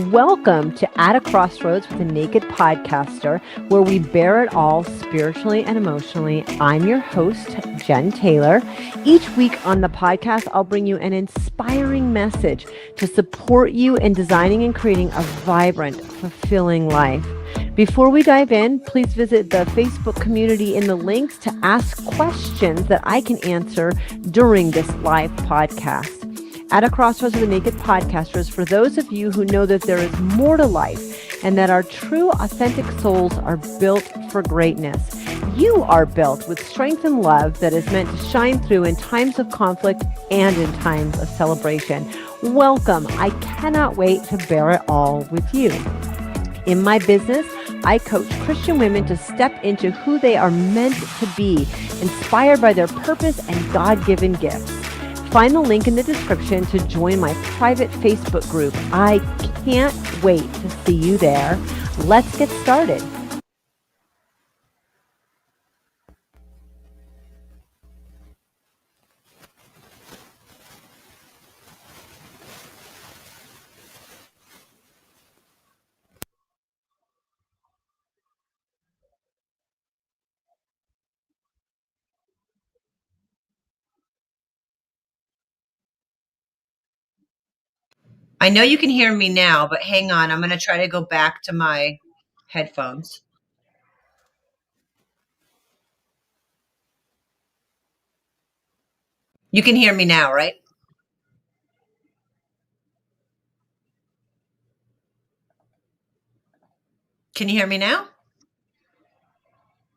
Welcome to At a Crossroads with a Naked Podcaster, where we bear it all spiritually and emotionally. I'm your host, Jen Taylor. Each week on the podcast, I'll bring you an inspiring message to support you in designing and creating a vibrant, fulfilling life. Before we dive in, please visit the Facebook community in the links to ask questions that I can answer during this live podcast. At a Crossroads with a Naked Podcaster is for those of you who know that there is more to life and that our true, authentic souls are built for greatness. You are built with strength and love that is meant to shine through in times of conflict and in times of celebration. Welcome. I cannot wait to bear it all with you. In my business, I coach Christian women to step into who they are meant to be, inspired by their purpose and God-given gifts. Find the link in the description to join my private Facebook group. I can't wait to see you there. Let's get started. I know you can hear me now, but hang on. I'm going to try to go back to my headphones. You can hear me now, right? Can you hear me now?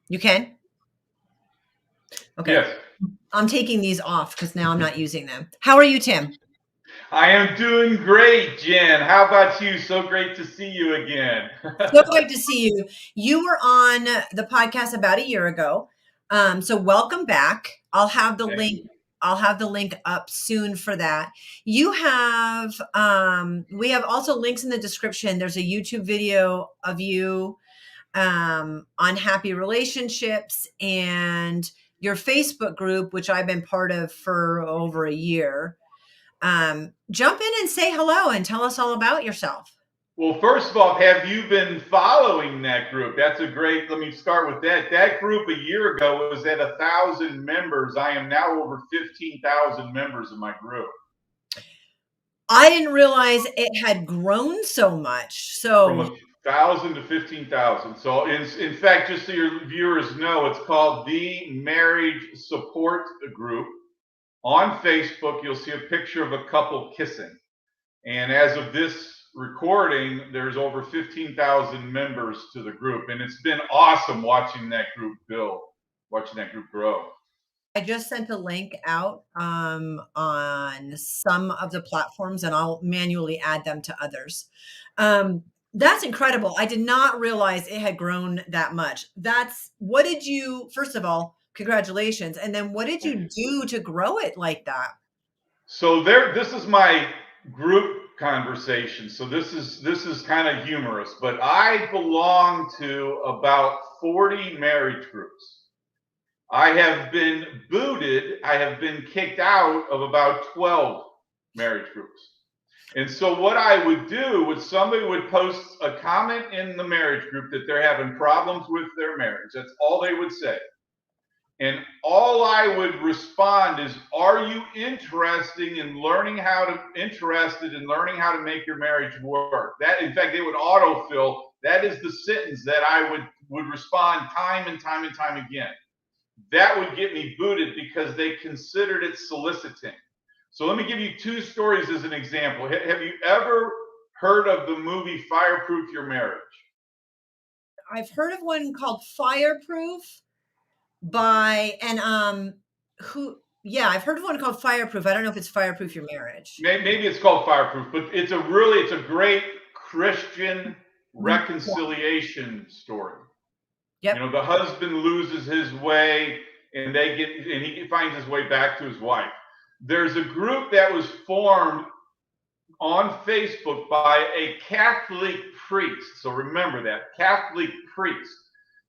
You can? Okay. Yes. I'm taking these off because now I'm not using them. How are you, Tim? I am doing great, Jen. How about you? So great to see you again. So great to see you. You were on the podcast about a year ago. So welcome back. I'll have the link. I'll have the link up soon for that. You have, we have also links in the description. There's a YouTube video of you on happy relationships and your Facebook group, which I've been part of for over a year. Jump in and say hello and tell us all about yourself. Well, first of all, have you been following that group? That's a great, let me start with that. That group a year ago was at 1,000 members. I am now over 15,000 members in my group. I didn't realize it had grown so much. So from 1,000 to 15,000. So in fact, just so your viewers know, it's called the Marriage Support Group. On Facebook, you'll see a picture of a couple kissing. And as of this recording, there's over 15,000 members to the group. And it's been awesome watching that group build, watching that group grow. I just sent a link out on some of the platforms, and I'll manually add them to others. That's incredible. I did not realize it had grown that much. What did you, first of all, congratulations. And then what did you do to grow it like that? So this is my group conversation. So this is kind of humorous, but I belong to about 40 marriage groups. I have been booted. I have been kicked out of about 12 marriage groups. And so what I would do was somebody would post a comment in the marriage group that they're having problems with their marriage. That's all they would say. And all I would respond is, are you interested in learning how to make your marriage work? That, in fact, they would autofill. That is the sentence that I would respond time and time and time again. That would get me booted because they considered it soliciting. So let me give you two stories as an example. Have you ever heard of the movie Fireproof Your Marriage? I've heard of one called Fireproof I've heard of one called Fireproof. I don't know if it's Fireproof Your Marriage. Maybe it's called Fireproof, but it's a great Christian reconciliation story. Yep. You know, the husband loses his way and he finds his way back to his wife. There's a group that was formed on Facebook by a Catholic priest. So remember that, Catholic priest.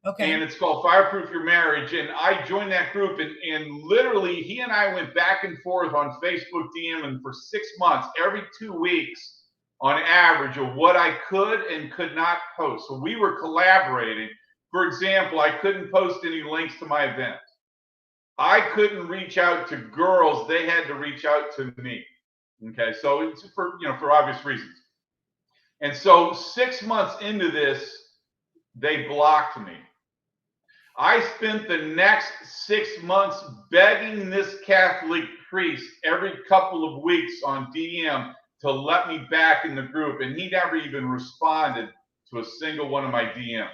Okay. And it's called Fireproof Your Marriage. And I joined that group, and literally he and I went back and forth on Facebook DMing for 6 months. Every 2 weeks, on average of what I could and could not post. So we were collaborating. For example, I couldn't post any links to my event. I couldn't reach out to girls. They had to reach out to me. Okay, so it's for obvious reasons. And so 6 months into this, they blocked me. I spent the next 6 months begging this Catholic priest every couple of weeks on DM to let me back in the group, and he never even responded to a single one of my DMs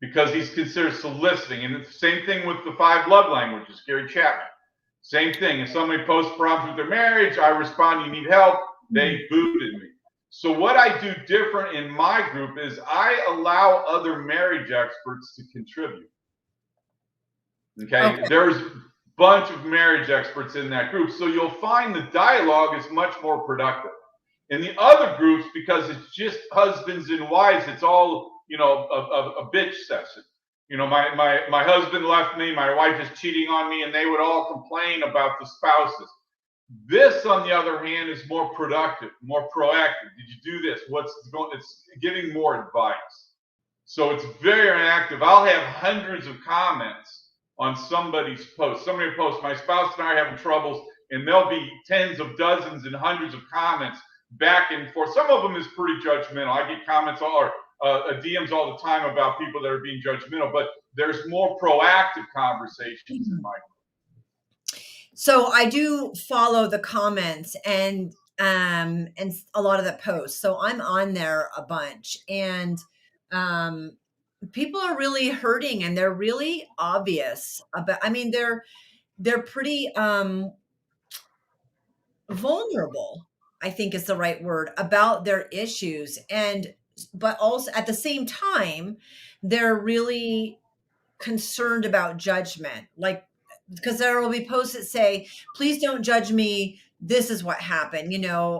because he's considered soliciting. And it's the same thing with the 5 love languages, Gary Chapman. Same thing. If somebody posts problems with their marriage, I respond, you need help. They booted me. So what I do different in my group is I allow other marriage experts to contribute. Okay. There's a bunch of marriage experts in that group. So you'll find the dialogue is much more productive. In the other groups, because it's just husbands and wives, it's all, a bitch session. My husband left me, my wife is cheating on me, and they would all complain about the spouses. This, on the other hand, is more productive, more proactive. Did you do this? What's going? It's giving more advice. So it's very interactive. I'll have hundreds of comments on somebody's post. Somebody posts, my spouse and I are having troubles, and there'll be tens of dozens and hundreds of comments back and forth. Some of them is pretty judgmental. I get comments or DMs all the time about people that are being judgmental, but there's more proactive conversations in my group. So I do follow the comments and a lot of the posts. So I'm on there a bunch, and people are really hurting, and they're really obvious about. I mean, they're pretty vulnerable, I think is the right word, about their issues, but also at the same time, they're really concerned about judgment, like, because there will be posts that say, please don't judge me, this is what happened,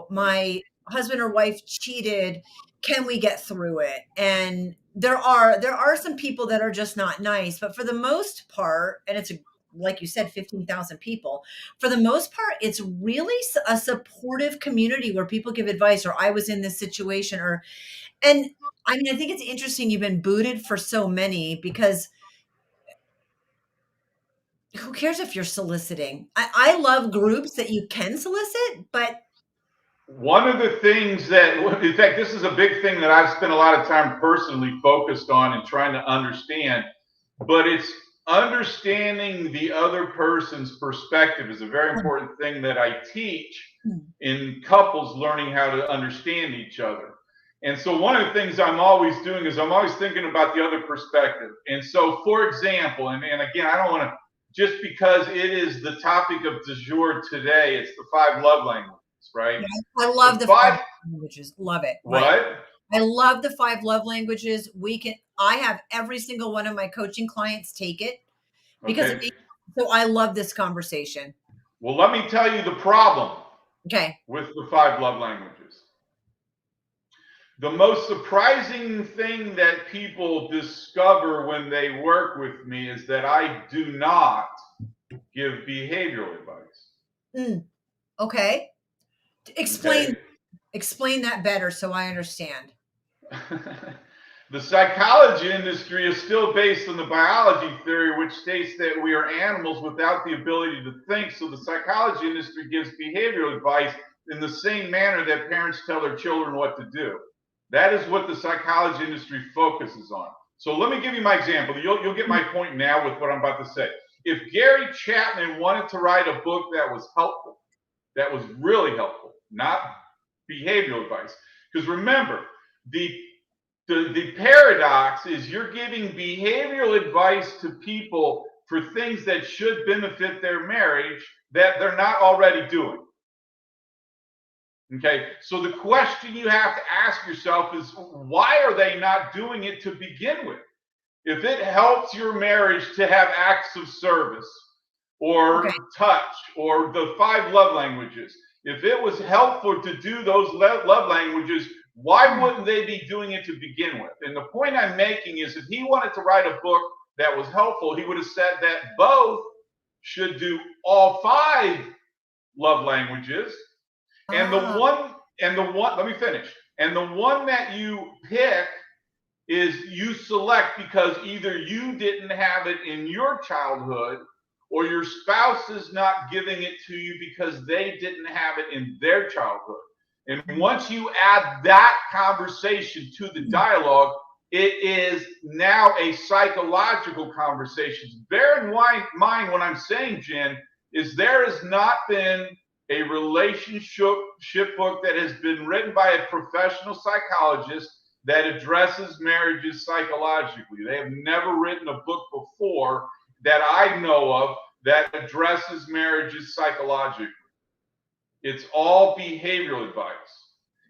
my husband or wife cheated, can we get through it? And there are some people that are just not nice, but for the most part, and it's like you said, 15,000 people, for the most part, it's really a supportive community where people give advice, or I was in this situation, and I mean, I think it's interesting you've been booted for so many, because who cares if you're soliciting? I love groups that you can solicit, but one of the things that, in fact, this is a big thing that I've spent a lot of time personally focused on and trying to understand, but it's understanding the other person's perspective is a very important thing that I teach in couples learning how to understand each other. And so one of the things I'm always doing is I'm always thinking about the other perspective. And so, for example, and again, I don't want to, just because it is the topic of du jour today, it's the 5 love languages, right? Yeah, I love the 5 languages. Love it. What? Right. I love the 5 love languages. I have every single one of my coaching clients take it because so I love this conversation. Well, let me tell you the problem with the 5 love languages. The most surprising thing that people discover when they work with me is that I do not give behavioral advice. Okay. Explain that better so I understand. The psychology industry is still based on the biology theory, which states that we are animals without the ability to think. So the psychology industry gives behavioral advice in the same manner that parents tell their children what to do. That is what the psychology industry focuses on. So let me give you my example. You'll get my point now with what I'm about to say. If Gary Chapman wanted to write a book that was helpful, that was really helpful, not behavioral advice, because remember, the paradox is you're giving behavioral advice to people for things that should benefit their marriage that they're not already doing. Okay, so the question you have to ask yourself is, why are they not doing it to begin with? If it helps your marriage to have acts of service or touch or the 5 love languages, if it was helpful to do those love languages, why wouldn't they be doing it to begin with? And the point I'm making is, if he wanted to write a book that was helpful, he would have said that both should do all 5 love languages. And the one, And the one, let me finish. And the one that you pick is you select because either you didn't have it in your childhood or your spouse is not giving it to you because they didn't have it in their childhood. And once you add that conversation to the dialogue, it is now a psychological conversation. Bear in mind what I'm saying, Jen, is there has not been a relationship book that has been written by a professional psychologist that addresses marriages psychologically. They have never written a book before that I know of that addresses marriages psychologically. It's all behavioral advice.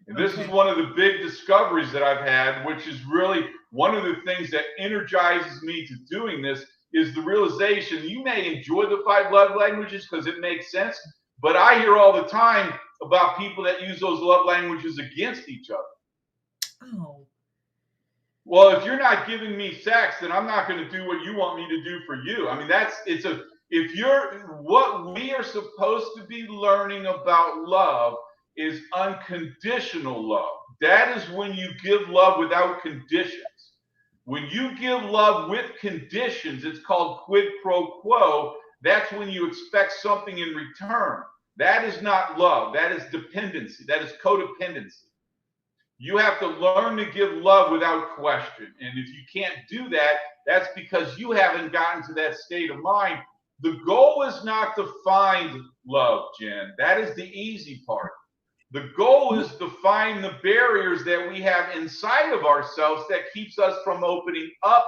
And this is one of the big discoveries that I've had, which is really one of the things that energizes me to doing this, is the realization you may enjoy the 5 love languages because it makes sense, but I hear all the time about people that use those love languages against each other. Oh. Well, if you're not giving me sex, then I'm not going to do what you want me to do for you. I mean, what we are supposed to be learning about love is unconditional love. That is when you give love without conditions. When you give love with conditions, it's called quid pro quo. That's when you expect something in return. That is not love. That is dependency. That is codependency. You have to learn to give love without question. And if you can't do that, that's because you haven't gotten to that state of mind. The goal is not to find love, Jen. That is the easy part. The goal is to find the barriers that we have inside of ourselves that keeps us from opening up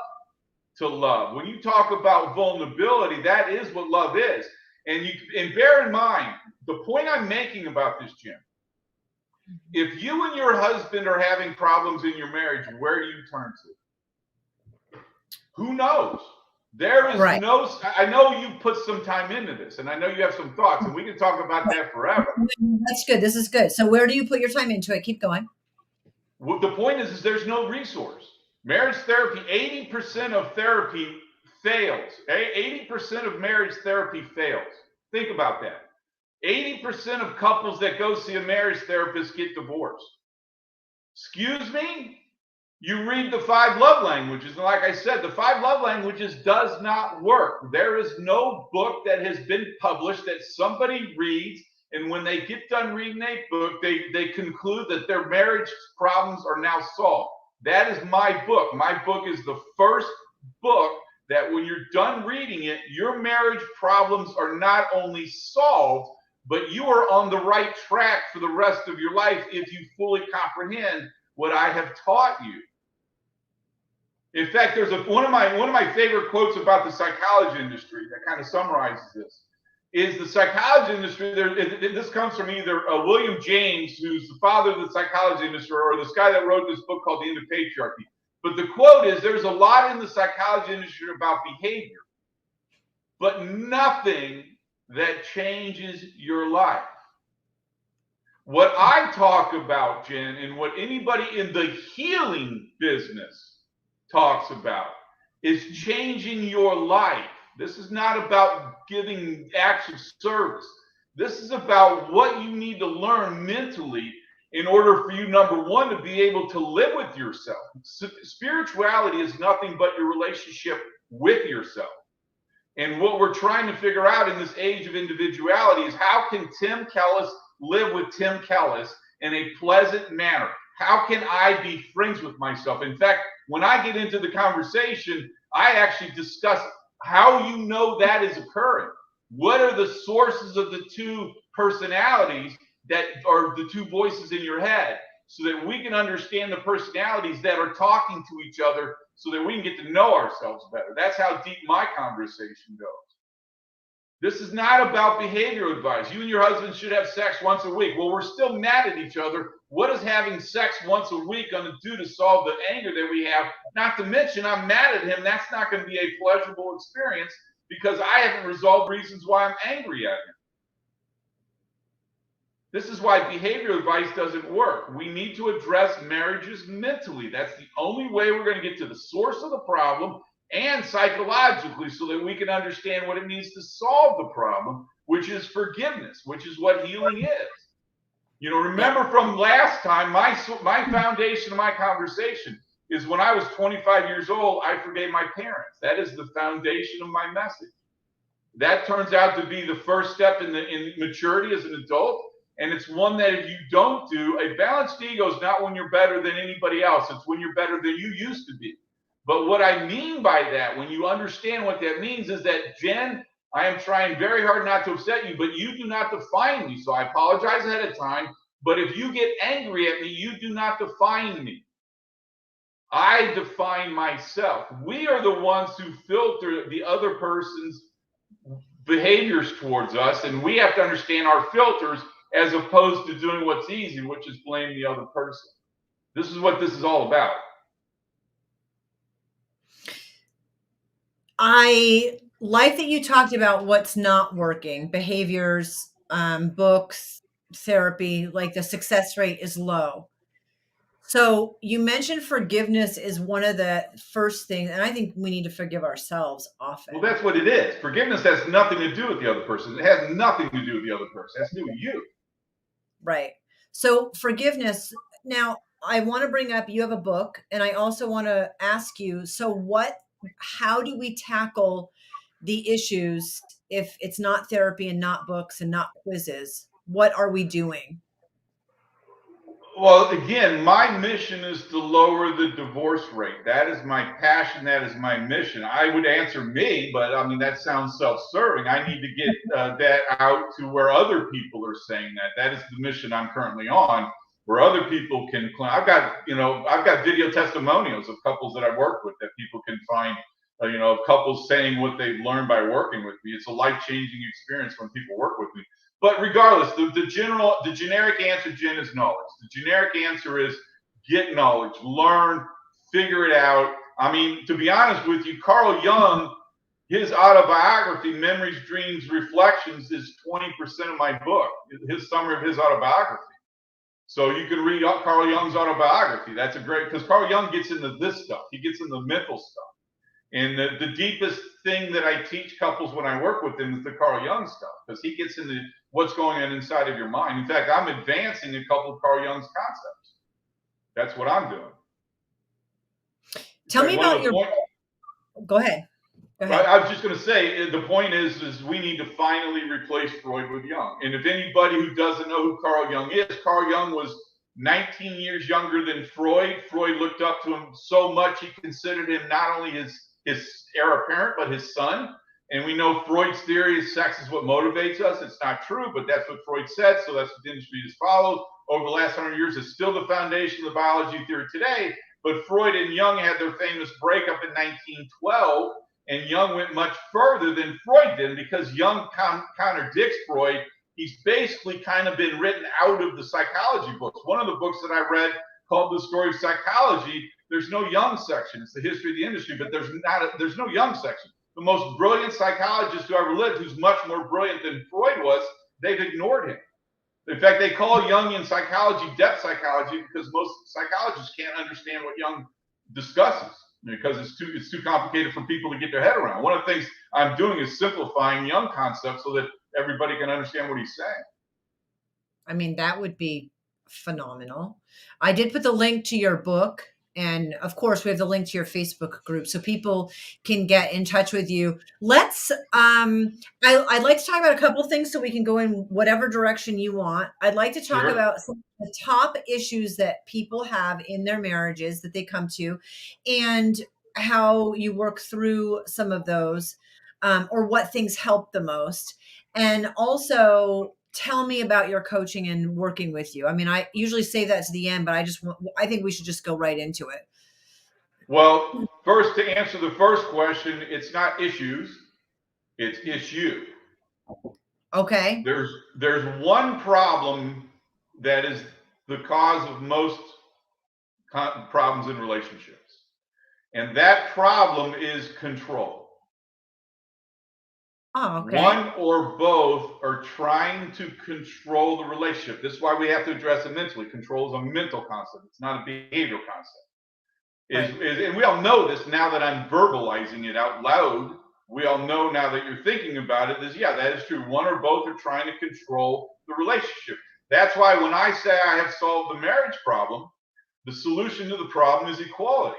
to love. When you talk about vulnerability, that is what love is. And bear in mind, the point I'm making about this, Jim, if you and your husband are having problems in your marriage, where do you turn to? Who knows? There is no, I know you put some time into this, and I know you have some thoughts, and we can talk about that forever. That's good. This is good. So where do you put your time into it? Keep going. Well, the point is there's no resource. Marriage therapy, 80% of therapy fails. 80% of marriage therapy fails. Think about that. 80% of couples that go see a marriage therapist get divorced. Excuse me? You read the 5 love languages, and like I said, the 5 love languages does not work. There is no book that has been published that somebody reads, and when they get done reading a book, they conclude that their marriage problems are now solved. That is my book. My book is the first book that when you're done reading it, your marriage problems are not only solved, but you are on the right track for the rest of your life if you fully comprehend what I have taught you. In fact, there's one of my favorite quotes about the psychology industry that kind of summarizes this. Is the psychology industry, this comes from either William James, who's the father of the psychology industry, or this guy that wrote this book called The End of Patriarchy. But the quote is, there's a lot in the psychology industry about behavior, but nothing that changes your life. What I talk about, Jen, and what anybody in the healing business talks about is changing your life. This is not about giving acts of service. This is about what you need to learn mentally in order for you, number one, to be able to live with yourself. Spirituality is nothing but your relationship with yourself. And what we're trying to figure out in this age of individuality is how can Tim Kellis live with Tim Kellis in a pleasant manner? How can I be friends with myself? In fact, when I get into the conversation, I actually discuss how you know that is occurring. What are the sources of the 2 personalities that are the 2 voices in your head, so that we can understand the personalities that are talking to each other so that we can get to know ourselves better. That's how deep my conversation goes. This is not about behavioral advice. You and your husband should have sex once a week. Well, we're still mad at each other. What is having sex once a week going to do to solve the anger that we have? Not to mention, I'm mad at him. That's not going to be a pleasurable experience because I haven't resolved reasons why I'm angry at him. This is why behavioral advice doesn't work. We need to address marriages mentally. That's the only way we're going to get to the source of the problem, and psychologically, so that we can understand what it means to solve the problem, which is forgiveness, which is what healing is. Remember from last time, my foundation of my conversation is when I was 25 years old, I forgave my parents. That is the foundation of my message. That turns out to be the first step in maturity as an adult. And it's one that if you don't do, a balanced ego is not when you're better than anybody else. It's when you're better than you used to be. But what I mean by that, when you understand what that means, is that, Jen, I am trying very hard not to upset you, but you do not define me. So I apologize ahead of time. But if you get angry at me, you do not define me. I define myself. We are the ones who filter the other person's behaviors towards us, and we have to understand our filters as opposed to doing what's easy, which is blame the other person. This is what this is all about. I like that you talked about what's not working, behaviors, books, therapy, like the success rate is low. So you mentioned forgiveness is one of the first things, and I think we need to forgive ourselves often. Well, that's what it is. Forgiveness has nothing to do with the other person. It has nothing to do with the other person. It has to do with you. Right. So forgiveness. Now, I want to bring up, you have a book, and I also want to ask you, how do we tackle the issues if it's not therapy and not books and not quizzes? What are we doing? Well, again, my mission is to lower the divorce rate. That is my passion. That is my mission. I would answer me, but I mean, that sounds self-serving. I need to get that out to where other people are saying that. That is the mission I'm currently on, where other people can. I've got video testimonials of couples that I've worked with that people can find, of couples saying what they've learned by working with me. It's a life-changing experience when people work with me. But regardless, the generic answer, Jen, is knowledge. The generic answer is get knowledge, learn, figure it out. I mean, to be honest with you, Carl Jung, his autobiography, Memories, Dreams, Reflections, is 20% of my book, his summary of his autobiography. So you can read Carl Jung's autobiography. That's because Carl Jung gets into this stuff. He gets into the mental stuff. And the deepest thing that I teach couples when I work with them is the Carl Jung stuff, because he gets into what's going on inside of your mind. In fact, I'm advancing a couple of Carl Jung's concepts. That's what I'm doing. Tell me about your... Go ahead. I was just going to say, the point is we need to finally replace Freud with Jung. And if anybody who doesn't know who Carl Jung is, Carl Jung was 19 years younger than Freud. Freud looked up to him so much he considered him not only his heir apparent, but his son. And we know Freud's theory is sex is what motivates us. It's not true, but that's what Freud said. So that's what the industry has followed over the last 100 years. It's still the foundation of the biology theory today. But Freud and Jung had their famous breakup in 1912. And Jung went much further than Freud did, because Jung contradicts Freud. He's basically kind of been written out of the psychology books. One of the books that I read called The Story of Psychology, there's no Jung section. It's the history of the industry, but there's no Jung section. The most brilliant psychologist who ever lived, who's much more brilliant than Freud was, they've ignored him. In fact, they call Jungian psychology depth psychology because most psychologists can't understand what Jung discusses, because it's too complicated for people to get their head around. One of the things I'm doing is simplifying Jung concepts so that everybody can understand what he's saying. I mean, that would be phenomenal. I did put the link to your book. And of course, we have the link to your Facebook group so people can get in touch with you. I'd like to talk about a couple of things so we can go in whatever direction you want. I'd like to talk about some of the top issues that people have in their marriages that they come to, and how you work through some of those, or what things help the most. And also, tell me about your coaching and working with you. I mean, I usually save that to the end, but I think we should just go right into it. Well, first, to answer the first question, it's not issues, it's issue. Okay. There's one problem that is the cause of most problems in relationships. And that problem is control. Oh, okay. One or both are trying to control the relationship. This is why we have to address it mentally. Control is a mental concept. It's not a behavioral concept. And we all know this now that I'm verbalizing it out loud. We all know now that you're thinking about it. That is true. One or both are trying to control the relationship. That's why when I say I have solved the marriage problem, the solution to the problem is equality.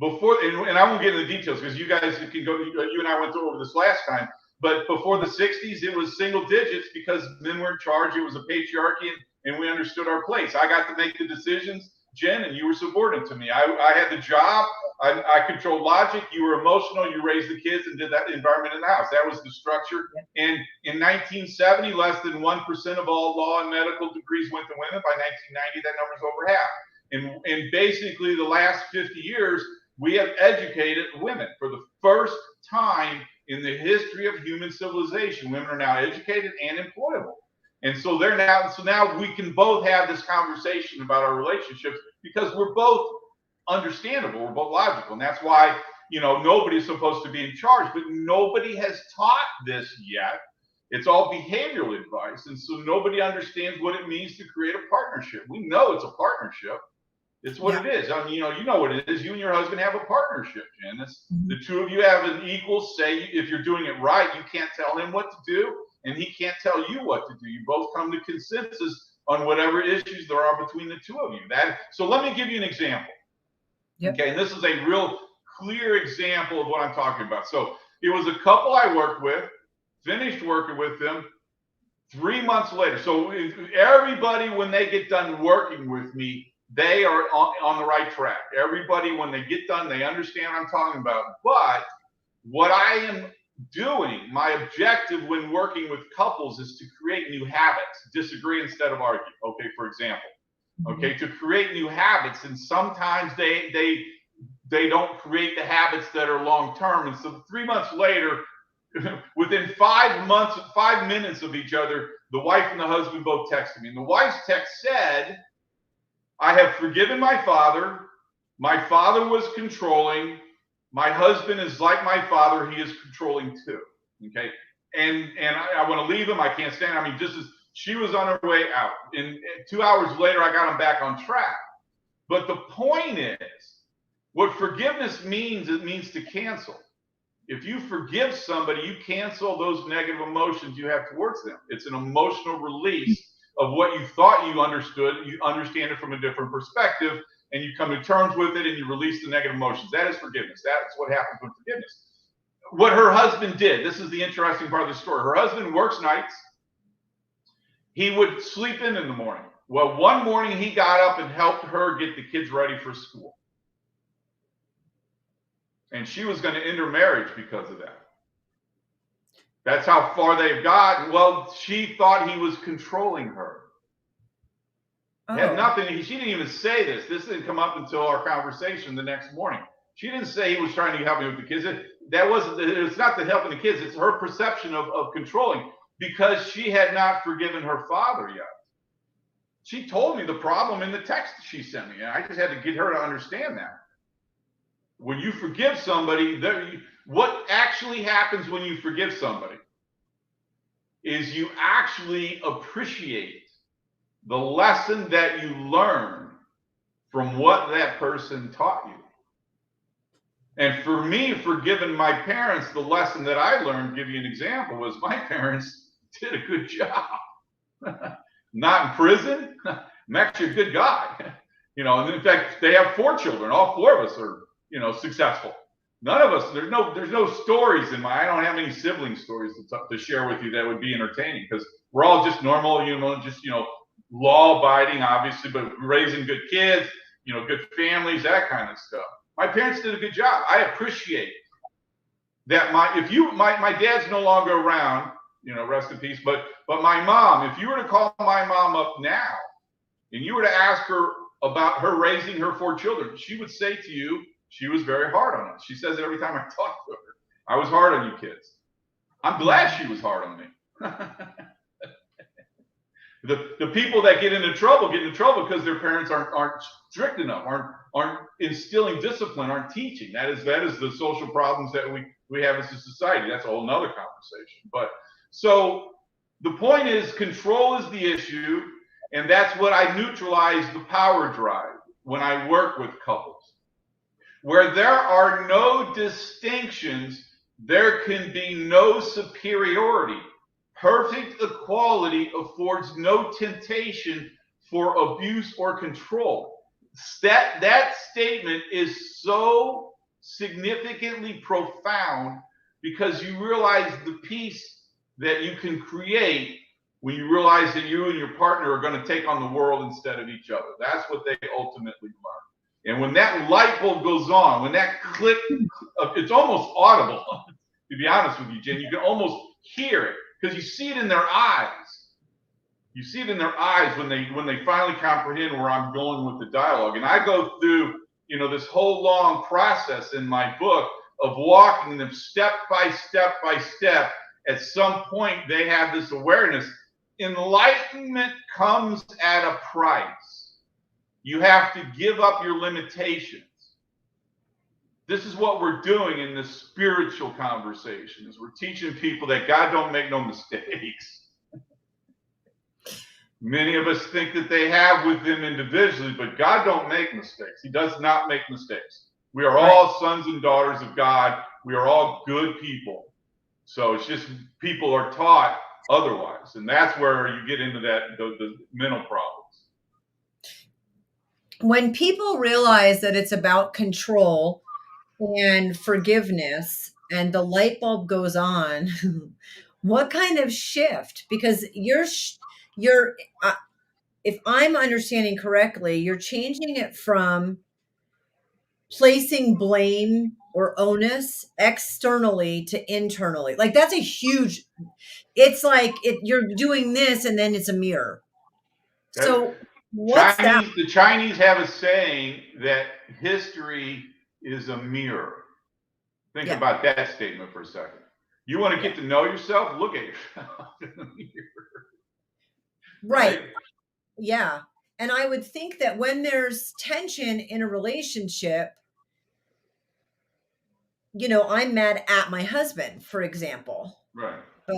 And I won't get into the details because you guys can go, you and I went over this last time, but before the 60s, it was single digits because men were in charge. It was a patriarchy, and we understood our place. I got to make the decisions, Jen, and you were subordinate to me. I had the job. I controlled logic. You were emotional. You raised the kids and did that environment in the house. That was the structure. Yeah. And in 1970, less than 1% of all law and medical degrees went to women. By 1990, that number's over half. And basically, the last 50 years, we have educated women for the first time in the history of human civilization. Women are now educated and employable. And so now we can both have this conversation about our relationships because we're both understandable, we're both logical. And that's why, nobody's supposed to be in charge, but nobody has taught this yet. It's all behavioral advice. And so nobody understands what it means to create a partnership. We know it's a partnership. It's what it is. I mean, you know what it is. You and your husband have a partnership, Jen. The two of you have an equal say. If you're doing it right, you can't tell him what to do, and he can't tell you what to do. You both come to consensus on whatever issues there are between the two of you. So let me give you an example. Yep. Okay, and this is a real clear example of what I'm talking about. So it was a couple I worked with, finished working with them 3 months later. So everybody, when they get done working with me, they are on the right track. Everybody, when they get done, they understand what I'm talking about. But what I am doing, my objective when working with couples is to create new habits, disagree instead of argue. Okay, for example. Okay, to create new habits. And sometimes they don't create the habits that are long-term. And so 3 months later, within 5 minutes of each other, the wife and the husband both texted me. And the wife's text said, I have forgiven my father. My father was controlling. My husband is like my father. He is controlling too. Okay. And I want to leave him. I can't stand. I mean, she was on her way out. And 2 hours later, I got him back on track. But the point is, what forgiveness means, it means to cancel. If you forgive somebody, you cancel those negative emotions you have towards them. It's an emotional release of what you thought you understood. You understand it from a different perspective, and you come to terms with it, and you release the negative emotions. That is forgiveness. That's what happens with forgiveness. What her husband did, this is the interesting part of the story. Her husband works nights. He would sleep in the morning. Well, one morning he got up and helped her get the kids ready for school. And she was going to end her marriage because of that. That's how far they've gotten. Well, she thought he was controlling her. Oh. Had nothing. She didn't even say this. This didn't come up until our conversation the next morning. She didn't say he was trying to help me with the kids. It's not the helping the kids. It's her perception of controlling, because she had not forgiven her father yet. She told me the problem in the text she sent me, and I just had to get her to understand that. When you forgive somebody, what actually happens when you forgive somebody is you actually appreciate the lesson that you learned from what that person taught you. And for me, forgiving my parents, the lesson that I learned, give you an example, was my parents did a good job. Not in prison. I'm actually a good guy. And in fact, they have 4 children. All 4 of us are, successful. None of us, there's no stories I don't have any sibling stories to share with you that would be entertaining, because we're all just normal, law abiding, obviously, but raising good kids, good families, that kind of stuff. My parents did a good job. I appreciate that. My dad's no longer around, rest in peace, but my mom, if you were to call my mom up now and you were to ask her about her raising her 4 children, she would say to you, she was very hard on us. She says it every time I talk to her. I was hard on you kids. I'm glad she was hard on me. The people that get into trouble because their parents aren't strict enough, aren't instilling discipline, aren't teaching. That is the social problems that we have as a society. That's a whole nother conversation. But so the point is, control is the issue, and that's what I neutralize the power drive when I work with couples. Where there are no distinctions, there can be no superiority. Perfect equality affords no temptation for abuse or control. That statement is so significantly profound because you realize the peace that you can create when you realize that you and your partner are going to take on the world instead of each other. That's what they ultimately learn. And when that light bulb goes on, when that click, it's almost audible, to be honest with you, Jen. You can almost hear it because you see it in their eyes. You see it in their eyes when they finally comprehend where I'm going with the dialogue. And I go through, this whole long process in my book of walking them step by step by step. At some point, they have this awareness. Enlightenment comes at a price. You have to give up your limitations. This is what we're doing in this spiritual conversation, is we're teaching people that God don't make no mistakes. Many of us think that they have with them individually, but God don't make mistakes. He does not make mistakes. We are all sons and daughters of God. We are all good people. So it's just people are taught otherwise. And that's where you get into the mental problems. When people realize that it's about control and forgiveness and the light bulb goes on, what kind of shift? Because if I'm understanding correctly, you're changing it from placing blame or onus externally to internally. Like that's a huge, it's like you're doing this and then it's a mirror. So what's that? The Chinese have a saying that history is a mirror. Think about that statement for a second. You want to get to know yourself? Look at yourself in the mirror. Right. Yeah. And I would think that when there's tension in a relationship, I'm mad at my husband, for example. Right. But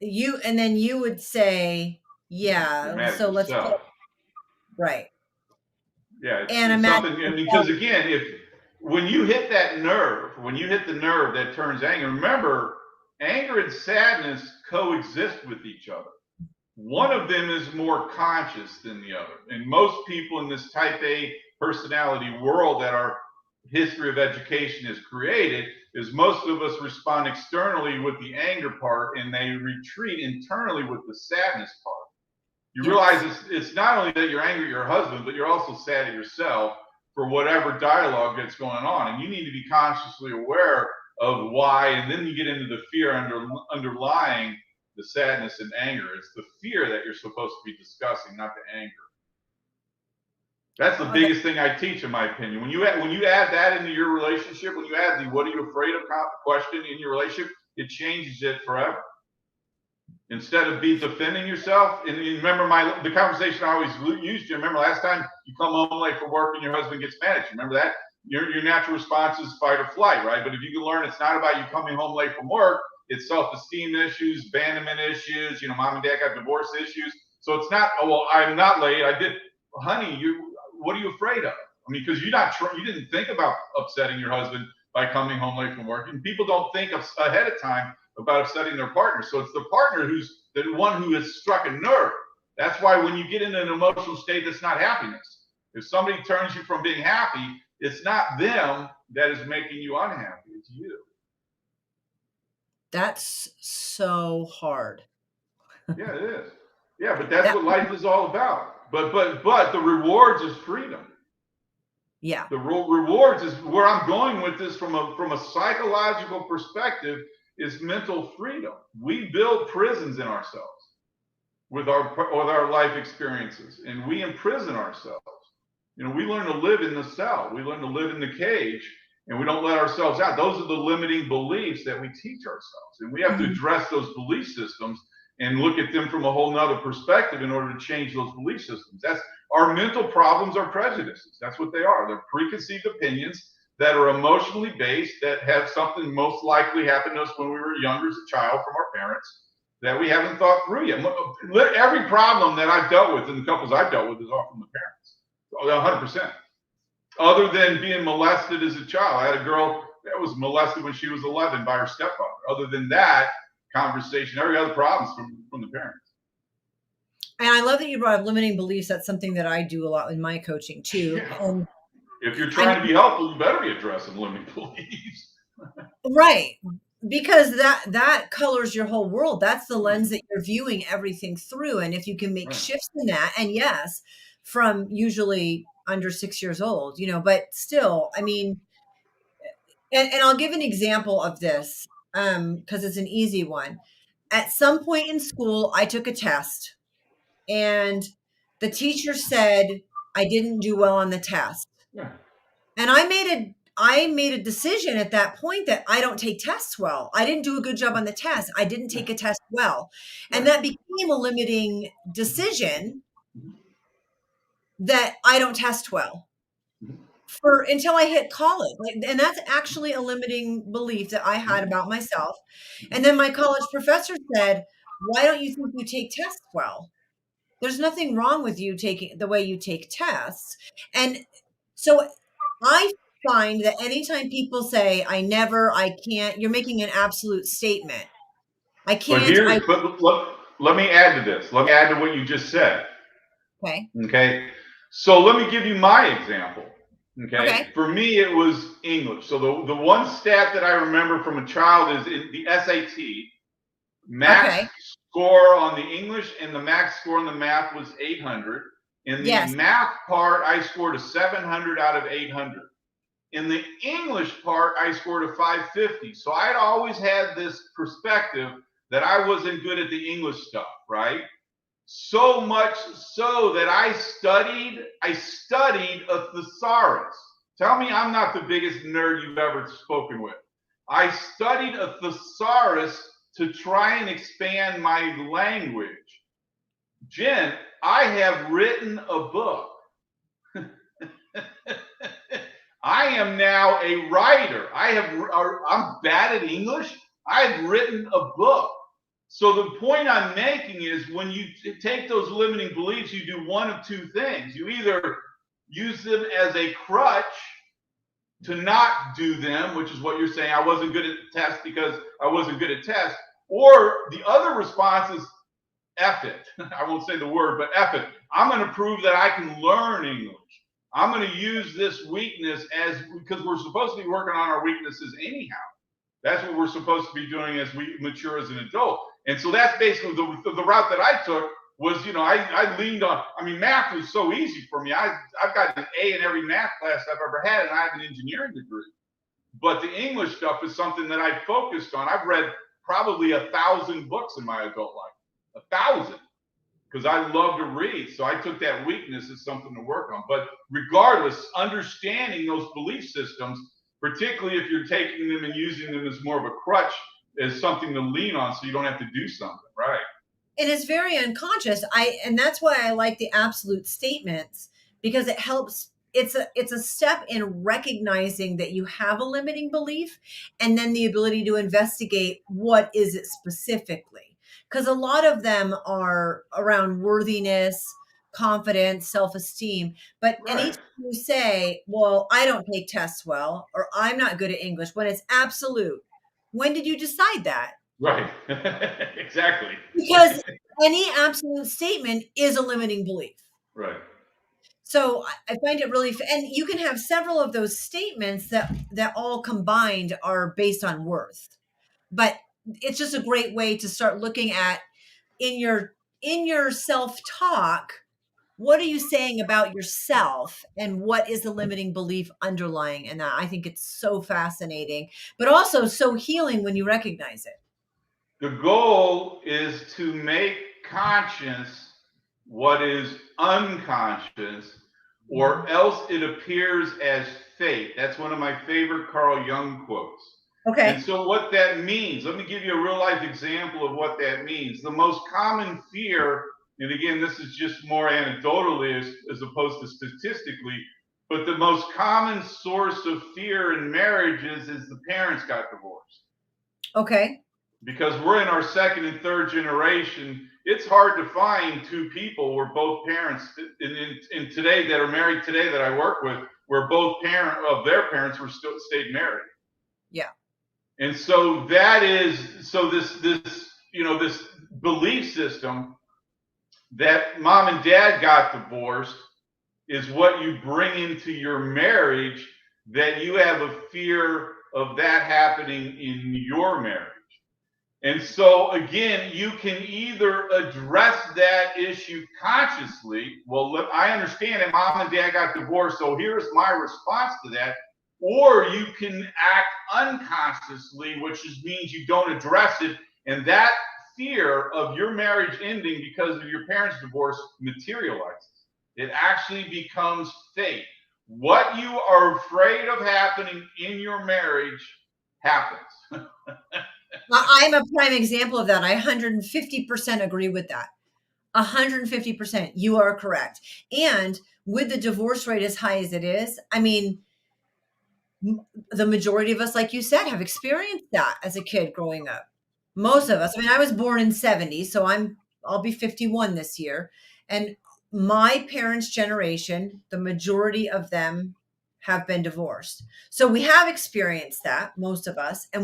you would say, yeah, so let's put, right. Yeah. And because again, when you hit that nerve, the nerve that turns anger, remember, anger and sadness coexist with each other. One of them is more conscious than the other. And most people in this type A personality world that our history of education has created is most of us respond externally with the anger part and they retreat internally with the sadness part. You realize it's not only that you're angry at your husband, but you're also sad at yourself for whatever dialogue that's going on. And you need to be consciously aware of why, and then you get into the fear underlying the sadness and anger. It's the fear that you're supposed to be discussing, not the anger. That's the biggest thing I teach, in my opinion. When you add that into your relationship, when you add the "what are you afraid of" question in your relationship, it changes it forever. Instead of defending yourself, and you remember the conversation I always used. You remember last time you come home late for work and your husband gets mad at you. Remember that? Your natural response is fight or flight, right? But if you can learn, it's not about you coming home late from work. It's self-esteem issues, abandonment issues. Mom and dad got divorce issues. So it's not, oh, well, I'm not late. I did, honey. What are you afraid of? I mean, because you didn't think about upsetting your husband by coming home late from work, and people don't think ahead of time about upsetting their partner. So it's the partner who's the one who has struck a nerve. That's why when you get in an emotional state that's not happiness, if somebody turns you from being happy, it's not them that is making you unhappy. It's you. That's so hard. Yeah, it is. Yeah, but that's what life is all about. But the rewards is freedom. Yeah. The rewards is where I'm going with this from a psychological perspective. Is mental freedom. We build prisons in ourselves with our life experiences, and we imprison ourselves. We learn to live in the cell. We learn to live in the cage, and we don't let ourselves out. Those are the limiting beliefs that we teach ourselves, and we have to address those belief systems and look at them from a whole nother perspective in order to change those belief systems. That's our mental problems are prejudices. That's what they are. They're preconceived opinions that are emotionally based, that have something most likely happened to us when we were younger as a child from our parents that we haven't thought through yet. Every problem that I've dealt with and the couples I've dealt with is all from the parents, 100%. Other than being molested as a child. I had a girl that was molested when she was 11 by her stepfather. Other than that conversation, every other problem's from the parents. And I love that you brought up limiting beliefs. That's something that I do a lot in my coaching too. Yeah. If you're trying to be helpful, you better be addressing limiting beliefs. Right. Because that colors your whole world. That's the lens that you're viewing everything through. And if you can make shifts in that, and yes, from usually under 6 years old, but still, I mean, and I'll give an example of this because it's an easy one. At some point in school, I took a test and the teacher said I didn't do well on the test. Yeah. And I made a decision at that point that I don't take tests well. I didn't do a good job on the test. I didn't take a test well. And that became a limiting decision that I don't test well until I hit college. And that's actually a limiting belief that I had about myself. And then my college professor said, "Why don't you think you take tests well? There's nothing wrong with you taking the way you take tests." And so I find that anytime people say, I can't, you're making an absolute statement. I can't. Let me add to this. Let me add to what you just said. Okay. Okay. So let me give you my example. Okay. For me, it was English. So the one stat that I remember from a child is in the SAT, max score on the English and the max score on the math was 800. In the math part, I scored a 700 out of 800. In the English part, I scored a 550. So I'd always had this perspective that I wasn't good at the English stuff, right? So much so that I studied a thesaurus. Tell me I'm not the biggest nerd you've ever spoken with. I studied a thesaurus to try and expand my language. Jen, I have written a book. I am now a writer. I'm bad at English. I've written a book. So the point I'm making is when you take those limiting beliefs, you do one of two things. You either use them as a crutch to not do them, which is what you're saying. I wasn't good at the test because I wasn't good at tests. Or the other response is, F it. I won't say the word, but F it. I'm going to prove that I can learn English. I'm going to use this weakness because we're supposed to be working on our weaknesses anyhow. That's what we're supposed to be doing as we mature as an adult. And so that's basically the route that I took was, I leaned on, math was so easy for me. I've got an A in every math class I've ever had, and I have an engineering degree. But the English stuff is something that I focused on. I've read probably 1,000 books in my adult life, 1,000, because I love to read. So I took that weakness as something to work on. But regardless, understanding those belief systems, particularly if you're taking them and using them as more of a crutch, as something to lean on so you don't have to do something, right? And it's very unconscious. And that's why I like the absolute statements, because it helps. It's a step in recognizing that you have a limiting belief, and then the ability to investigate what is it specifically. Because a lot of them are around worthiness, confidence, self-esteem. But anytime you say, well, I don't take tests well, or I'm not good at English, when it's absolute, when did you decide that? Right. Exactly. Because any absolute statement is a limiting belief. Right. So I find it really, and you can have several of those statements that all combined are based on worth. But it's just a great way to start looking at in your self-talk, what are you saying about yourself and what is the limiting belief underlying? And I think it's so fascinating, but also so healing when you recognize it. The goal is to make conscious what is unconscious, or else it appears as fate. That's one of my favorite Carl Jung quotes. Okay. And so what that means, let me give you a real life example of what that means. The most common fear, and again, this is just more anecdotally as opposed to statistically, but the most common source of fear in marriages is the parents got divorced. Okay. Because we're in our second and third generation, it's hard to find two people where both parents in today that are married today that I work with, where both their parents were still stayed married. Yeah. And so this this belief system that mom and dad got divorced is what you bring into your marriage, that you have a fear of that happening in your marriage. And so again, you can either address that issue consciously. Well, look, I understand that mom and dad got divorced, so here's my response to that. Or you can act unconsciously, which means you don't address it. And that fear of your marriage ending because of your parents' divorce materializes. It actually becomes fate. What you are afraid of happening in your marriage happens. I'm a prime example of that. I 150% agree with that. 150%. You are correct. And with the divorce rate as high as it is, I mean, the majority of us, like you said, have experienced that as a kid growing up. Most of us. I mean, I was born in 70, so I'll be 51 this year. And my parents' generation, the majority of them have been divorced. So we have experienced that, most of us, and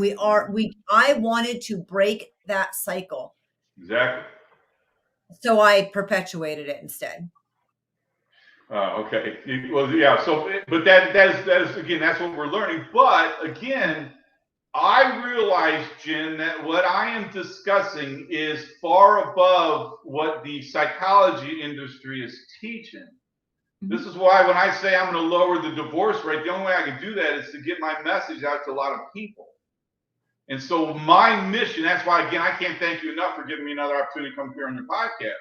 I wanted to break that cycle. Exactly. So I perpetuated it instead. Okay. Well, yeah. So, but that is again, that's what we're learning. But again, I realize, Jen, that what I am discussing is far above what the psychology industry is teaching. Mm-hmm. This is why when I say I'm going to lower the divorce rate, the only way I can do that is to get my message out to a lot of people. And so my mission, that's why, again, I can't thank you enough for giving me another opportunity to come here on your podcast.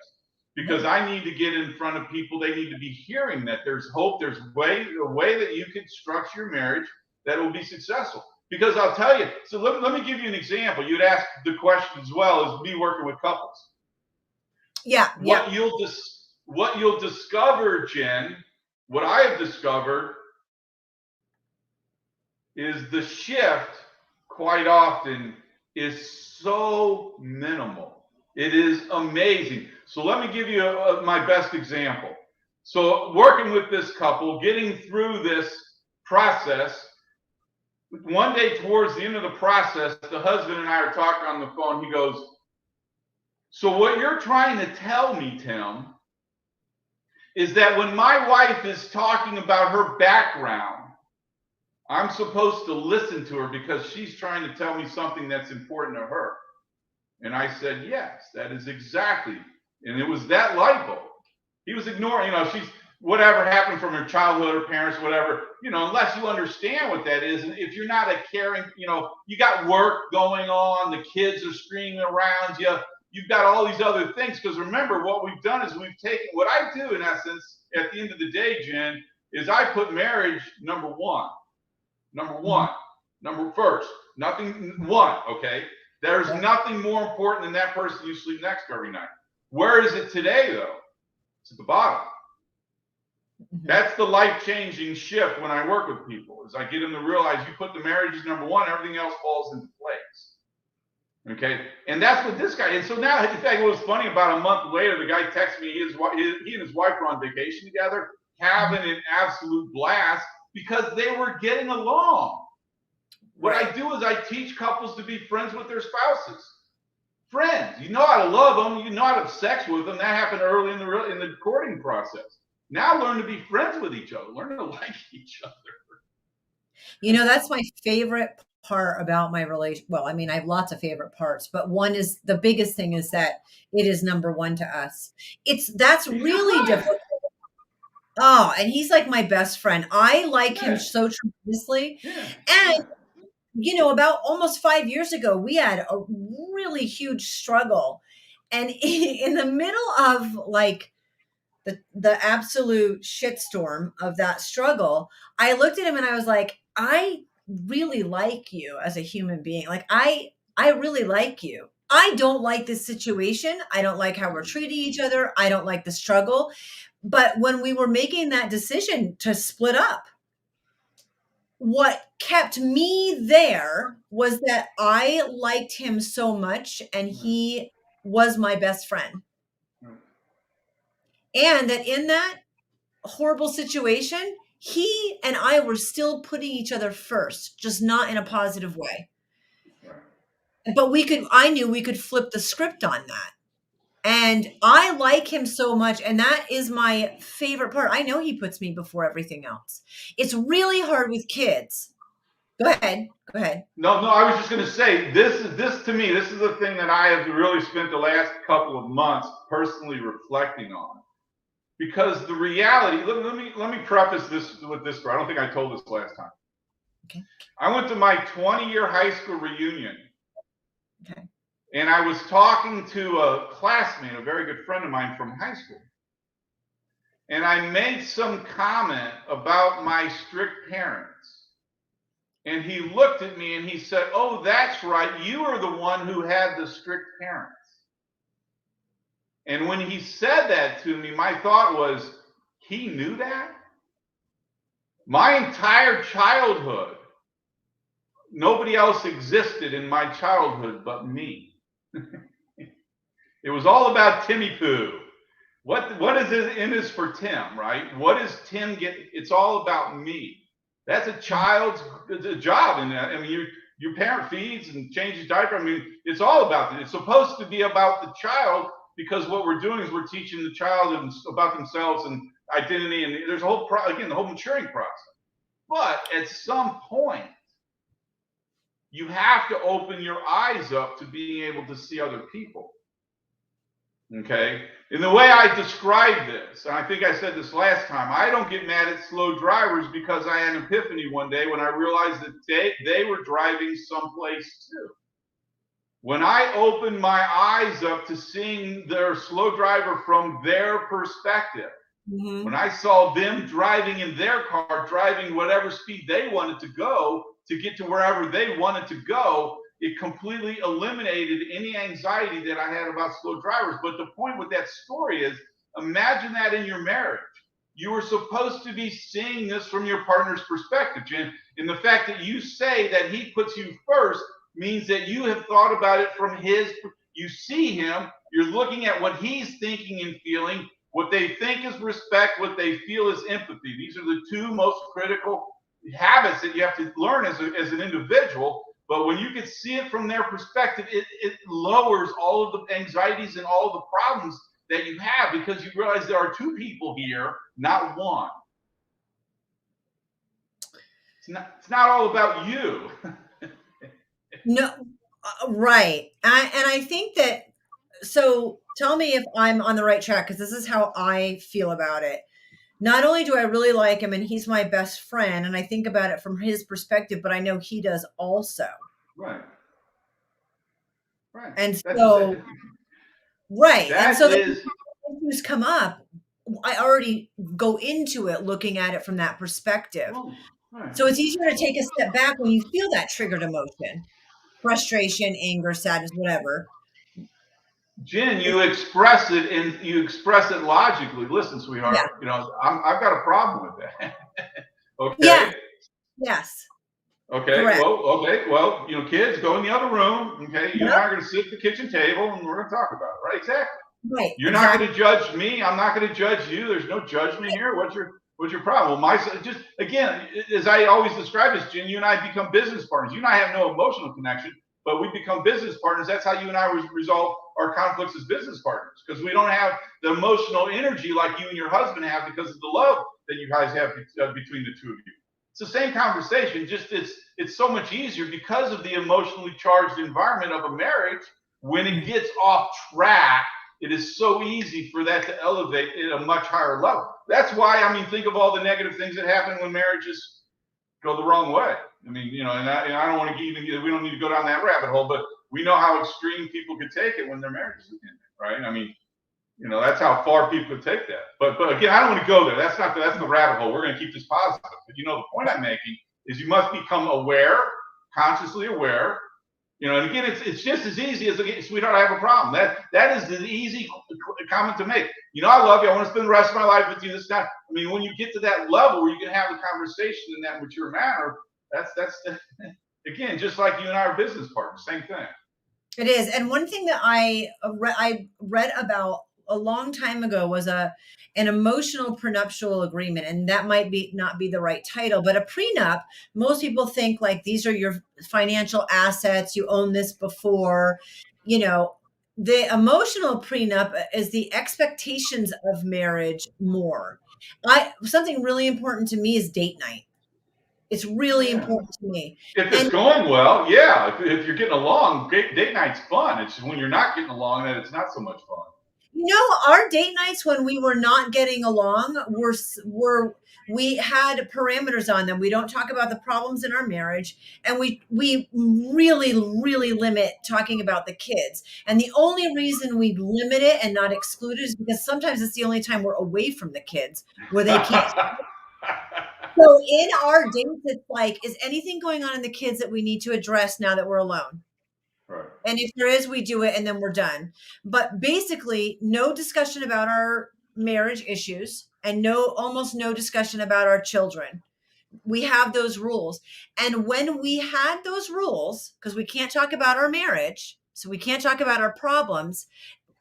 Because I need to get in front of people. They need to be hearing that there's hope. There's a way that you can structure your marriage that will be successful. Because I'll tell you, so let me give you an example. You'd ask the question as well as me working with couples. Yeah. What you'll discover, Jen, what I have discovered is the shift quite often is so minimal. It is amazing. So let me give you my best example. So working with this couple, getting through this process, one day towards the end of the process, the husband and I are talking on the phone. He goes, so what you're trying to tell me, Tim, is that when my wife is talking about her background, I'm supposed to listen to her because she's trying to tell me something that's important to her. And I said, yes, that is exactly. And it was that light bulb. He was ignoring, she's whatever happened from her childhood or parents, whatever, unless you understand what that is. And if you're not a caring, you got work going on, the kids are screaming around you, you've got all these other things. Because remember, what we've done is we've taken, what I do in essence, at the end of the day, Jen, is I put marriage number one, first, nothing one, okay? There's nothing more important than that person you sleep next to every night. Where is it today, though? It's at the bottom. Mm-hmm. That's the life-changing shift when I work with people, is I get them to realize you put the marriage as number one, everything else falls into place. Okay? And that's what this guy, and so now, in fact, what was funny, about a month later, the guy texted me, he and his wife were on vacation together, having an absolute blast, because they were getting along. What I do is I teach couples to be friends with their spouses. Friends. You know how to love them. You know how to have sex with them. That happened early in the courting process. Now learn to be friends with each other. Learn to like each other. That's my favorite part about my relation. Well, I mean, I have lots of favorite parts, but one is, the biggest thing is that it is number one to us. That's really difficult. Oh, and he's like my best friend. I like him so tremendously. Yeah. And about almost 5 years ago, we had a really huge struggle. And in the middle of like the absolute shitstorm of that struggle, I looked at him and I was like, I really like you as a human being. Like, I really like you. I don't like this situation. I don't like how we're treating each other. I don't like the struggle. But when we were making that decision to split up, what kept me there was that I liked him so much, and he was my best friend. And that in that horrible situation, he and I were still putting each other first, just not in a positive way. but I knew we could flip the script on that. And I like him so much. And that is my favorite part. I know he puts me before everything else. It's really hard with kids. Go ahead. No, I was just going to say, this to me, this is the thing that I have really spent the last couple of months personally reflecting on. Because the reality, let me preface this with this story. I don't think I told this last time. Okay. I went to my 20-year high school reunion. Okay. And I was talking to a classmate, a very good friend of mine from high school. And I made some comment about my strict parents. And he looked at me and he said, "Oh, that's right. You are the one who had the strict parents." And when he said that to me, my thought was, he knew that? My entire childhood, nobody else existed in my childhood but me. It was all about Timmy Poo. What is in this for Tim, right? What does Tim get? It's all about me. That's a child's job. And I mean, your parent feeds and changes diaper. I mean, it's all about it. It's supposed to be about the child, because what we're doing is we're teaching the child about themselves and identity. And there's a whole, the whole maturing process. But at some point, you have to open your eyes up to being able to see other people. Okay? And the way I describe this, and I think I said this last time, I don't get mad at slow drivers, because I had an epiphany one day when I realized that they were driving someplace too. When I opened my eyes up to seeing their slow driver from their perspective, when I saw them driving in their car, driving whatever speed they wanted to go to get to wherever they wanted to go, it completely eliminated any anxiety that I had about slow drivers. But the point with that story is, imagine that in your marriage. You were supposed to be seeing this from your partner's perspective, Jen. And the fact that you say that he puts you first means that you have thought about it from his. You see him, you're looking at what he's thinking and feeling, what they think is respect, what they feel is empathy. These are the two most critical habits that you have to learn as an individual. But when you can see it from their perspective, it lowers all of the anxieties and all of the problems that you have, because you realize there are two people here, not one. It's not all about you. No, right. And I think that, so tell me if I'm on the right track, because this is how I feel about it. Not only do I really like him and he's my best friend, and I think about it from his perspective, but I know he does also. Right. And so, right. And so when issues come up, I already go into it looking at it from that perspective. Right. So it's easier to take a step back when you feel that triggered emotion, frustration, anger, sadness, whatever. Jen, you express it, and you express it logically. Listen, sweetheart, I've got a problem with that. Okay. Yeah. Yes. Okay. Correct. Well, kids, go in the other room. Okay. You and I are going to sit at the kitchen table and we're going to talk about it. Right. Exactly. Right. You're not going to judge me. I'm not going to judge you. There's no judgment here. What's your problem? Just again, as I always describe this, Jen, you and I become business partners. You and I have no emotional connection, but we become business partners. That's how you and I resolve our conflicts as business partners, because we don't have the emotional energy like you and your husband have, because of the love that you guys have between the two of you. It's the same conversation, just it's so much easier because of the emotionally charged environment of a marriage. When it gets off track, it is so easy for that to elevate at a much higher level. That's why, think of all the negative things that happen when marriages go the wrong way. And I don't want to we don't need to go down that rabbit hole, but we know how extreme people could take it when their marriages end, right? That's how far people could take that. But again, I don't want to go there. That's the rabbit hole. We're going to keep this positive. But the point I'm making is you must become aware, consciously aware. And again, it's just as easy as, sweetheart, I have a problem. That is the easy comment to make. I love you. I want to spend the rest of my life with you. This time, when you get to that level where you can have the conversation in that mature manner, that's again, just like you and I are business partners, same thing. It is. And one thing that I read about a long time ago was an emotional prenuptial agreement, and that might not be the right title, but a prenup, most people think like these are your financial assets, you own this before, you know. The emotional prenup is the expectations of marriage more. Something really important to me is date night. It's really important to me. If it's going well, yeah. If you're getting along, date night's fun. It's when you're not getting along that it's not so much fun. Our date nights when we were not getting along we had parameters on them. We don't talk about the problems in our marriage, and we really, really limit talking about the kids. And the only reason we limit it and not exclude it is because sometimes it's the only time we're away from the kids where they can't. So in our dates, it's like, is anything going on in the kids that we need to address now that we're alone? Right. And if there is, we do it and then we're done. But basically, no discussion about our marriage issues and almost no discussion about our children. We have those rules. And when we had those rules, because we can't talk about our marriage, so we can't talk about our problems,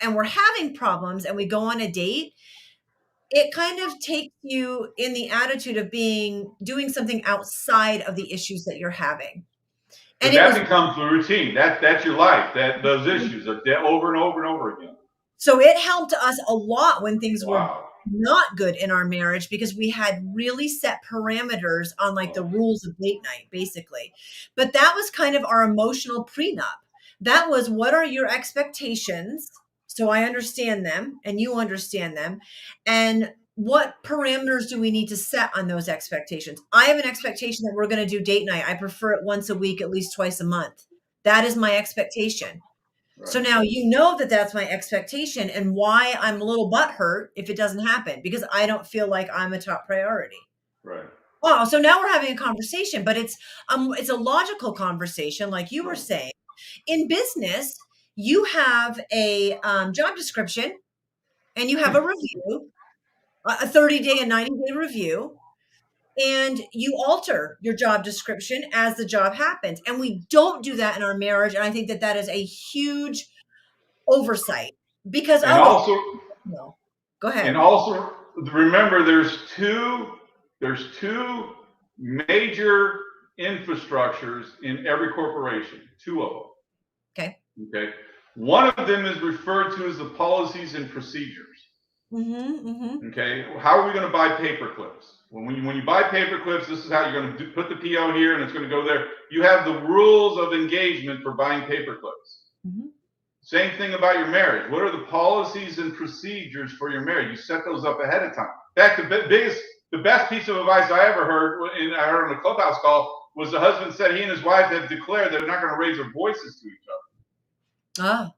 and we're having problems and we go on a date, it kind of takes you in the attitude of doing something outside of the issues that you're having. And that becomes the routine. That's your life. Those issues are over and over and over again. So it helped us a lot when things were not good in our marriage, because we had really set parameters on like the rules of date night, basically. But that was kind of our emotional prenup. That was, what are your expectations? So I understand them and you understand them. And what parameters do we need to set on those expectations? I have an expectation that we're going to do date night. I prefer it once a week, at least twice a month. That is my expectation. Right. So now you know that that's my expectation, and why I'm a little butthurt if it doesn't happen, because I don't feel like I'm a top priority. Right. Oh, so now we're having a conversation, but it's a logical conversation, like you were saying. In business, you have a job description, and you have a review. A 30-day and 90-day review, and you alter your job description as the job happens. And we don't do that in our marriage. And I think that is a huge oversight, because go ahead. And also remember, there's two major infrastructures in every corporation, two of them. Okay. One of them is referred to as the policies and procedures. Okay, how are we going to buy paper clips? When you buy paper clips, this is how you're going to put the PO here, and it's going to go there. You have the rules of engagement for buying paper clips. Same thing about your marriage. What are the policies and procedures for your marriage? You set those up ahead of time. In fact, the best piece of advice I ever heard, I heard on a clubhouse call, was the husband said he and his wife have declared they're not going to raise their voices to each other.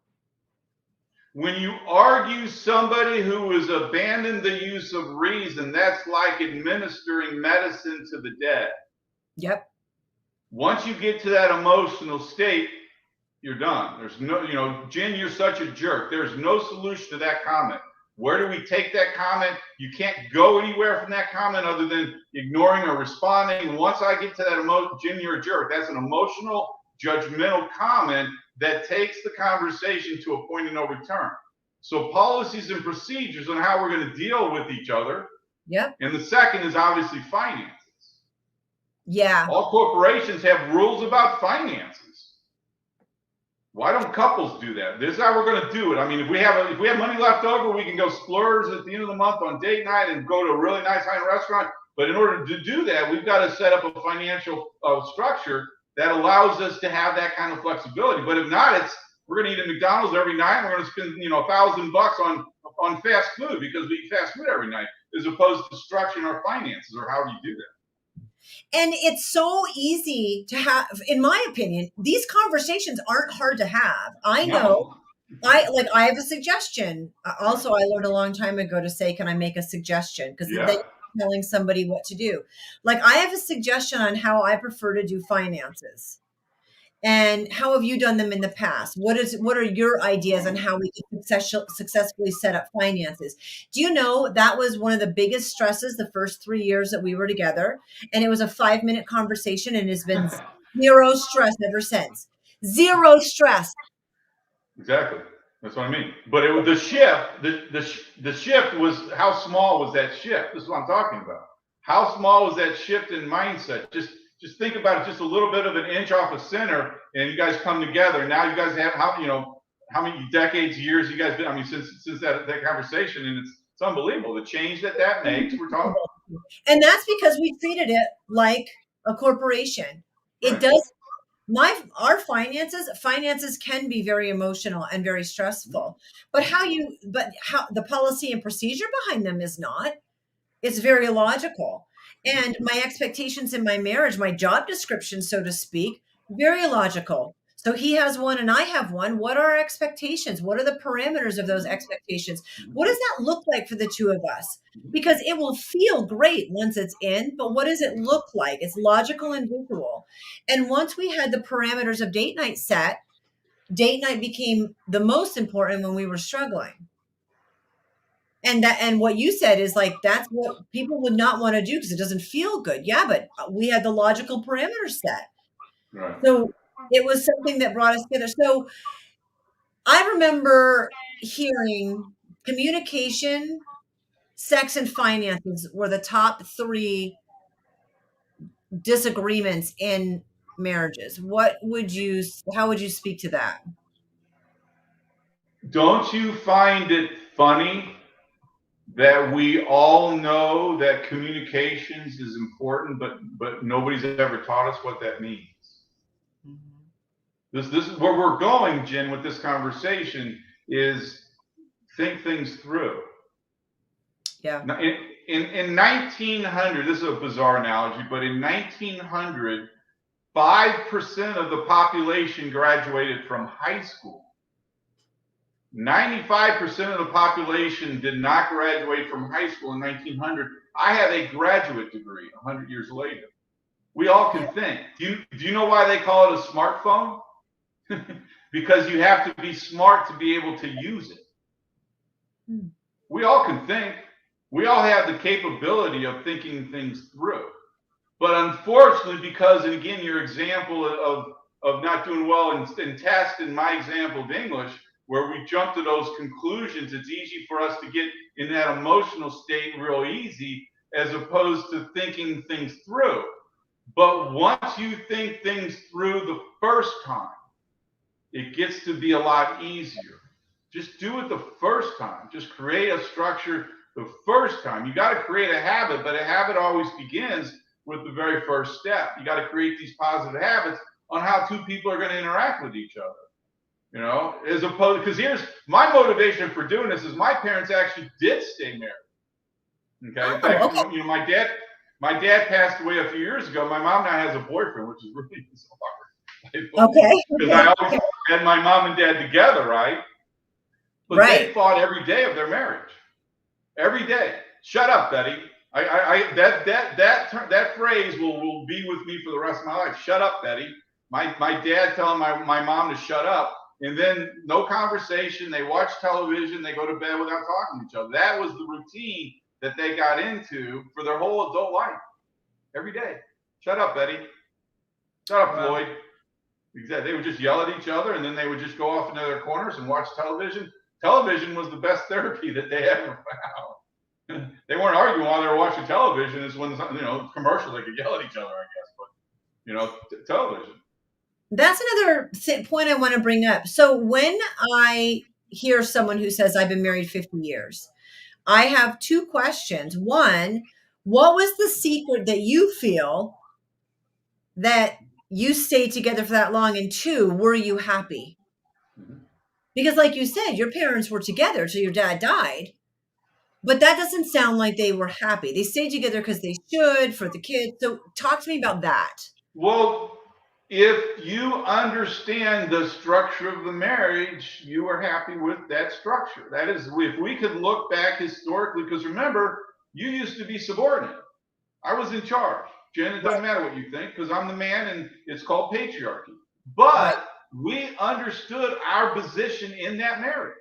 When you argue somebody who has abandoned the use of reason, that's like administering medicine to the dead. Yep. Once you get to that emotional state, you're done. There's no, Jen, you're such a jerk. There's no solution to that comment. Where do we take that comment? You can't go anywhere from that comment other than ignoring or responding. And once I get to that Jen, you're a jerk, that's an emotional, judgmental comment that takes the conversation to a point of no return. So policies and procedures on how we're going to deal with each other. Yep. And the second is obviously finances. Yeah. All corporations have rules about finances. Why don't couples do that? This is how we're going to do it. I mean, if we have money left over, we can go splurge at the end of the month on date night and go to a really nice high-end restaurant. But in order to do that, we've got to set up a financial structure that allows us to have that kind of flexibility. But if not, we're going to eat at McDonald's every night. And we're going to spend $1,000 on fast food because we eat fast food every night, as opposed to structuring our finances, or how do you do that? And it's so easy to have, in my opinion. These conversations aren't hard to have. I know. I have a suggestion. Also, I learned a long time ago to say, "Can I make a suggestion?" Because then you're telling somebody what to do. Like, I have a suggestion on how I prefer to do finances. And how have you done them in the past? What are your ideas on how we can successfully set up finances? Do you know that was one of the biggest stresses the first 3 years that we were together? And it was a 5-minute conversation, and it's been zero stress ever since. Zero stress. Exactly. That's what I mean. But it was the shift. The shift was, how small was that shift? This is what I'm talking about. How small was that shift in mindset? Just think about it. Just a little bit of an inch off the center, and you guys come together. Now you guys have how many decades, years you guys been? I mean, since that conversation, and it's unbelievable the change that makes. We're talking. And that's because we treated it like a corporation. It does. Our finances can be very emotional and very stressful, but how the policy and procedure behind them is not. It's very logical. And my expectations in my marriage, my job description, so to speak, very logical. So he has one and I have one. What are our expectations? What are the parameters of those expectations? What does that look like for the two of us? Because it will feel great once it's in, but what does it look like? It's logical and visual. And once we had the parameters of date night set, date night became the most important when we were struggling. And what you said is like, that's what people would not want to do because it doesn't feel good. Yeah, but we had the logical parameters set. Right. So it was something that brought us together. So I remember hearing communication, sex, and finances were the top 3 disagreements in marriages. How would you speak to that? Don't you find it funny that we all know that communications is important, but nobody's ever taught us what that means? This is where we're going, Jen, with this conversation, is think things through. Yeah. Now, in 1900, this is a bizarre analogy, but in 1900, 5% of the population graduated from high school. 95% of the population did not graduate from high school in 1900. I have a graduate degree 100 years later. We all can think. Do you know why they call it a smartphone? Because you have to be smart to be able to use it. We all can think. We all have the capability of thinking things through. But unfortunately, because, and again, your example of not doing well in test and my example of English, where we jump to those conclusions, it's easy for us to get in that emotional state real easy, as opposed to thinking things through. But once you think things through the first time, it gets to be a lot easier. Just do it the first time. Just create a structure the first time. You got to create a habit, but a habit always begins with the very first step. You got to create these positive habits on how two people are going to interact with each other. You know, as opposed, because here's my motivation for doing this is my parents actually did stay married. Okay. In fact, you know, my dad passed away a few years ago. My mom now has a boyfriend, which is really bizarre. Okay. Because I always had my mom and dad together, right? But they fought every day of their marriage. Every day. Shut up, Betty. That phrase will be with me for the rest of my life. Shut up, Betty. My dad telling my mom to shut up. And then no conversation. They watch television. They go to bed without talking to each other. That was the routine that they got into for their whole adult life. Every day. Shut up, Betty. Shut up, Floyd. Exactly. They would just yell at each other, and then they would just go off into their corners and watch television. Television was the best therapy that they ever found. They weren't arguing while they were watching television. It's when, you know, commercials, they could yell at each other, I guess. But, you know, television. That's another point I want to bring up. So when I hear someone who says, I've been married 50 years, I have 2 questions. One, what was the secret that you feel that you stayed together for that long? And 2, were you happy? Because like you said, your parents were together till your dad died, but that doesn't sound like they were happy. They stayed together because they should, for the kids. So talk to me about that. Well, if you understand the structure of the marriage, you are happy with that structure. That is, if we could look back historically, because remember, you used to be subordinate. I was in charge. Jen, it doesn't matter what you think, because I'm the man, and it's called patriarchy. But we understood our position in that marriage.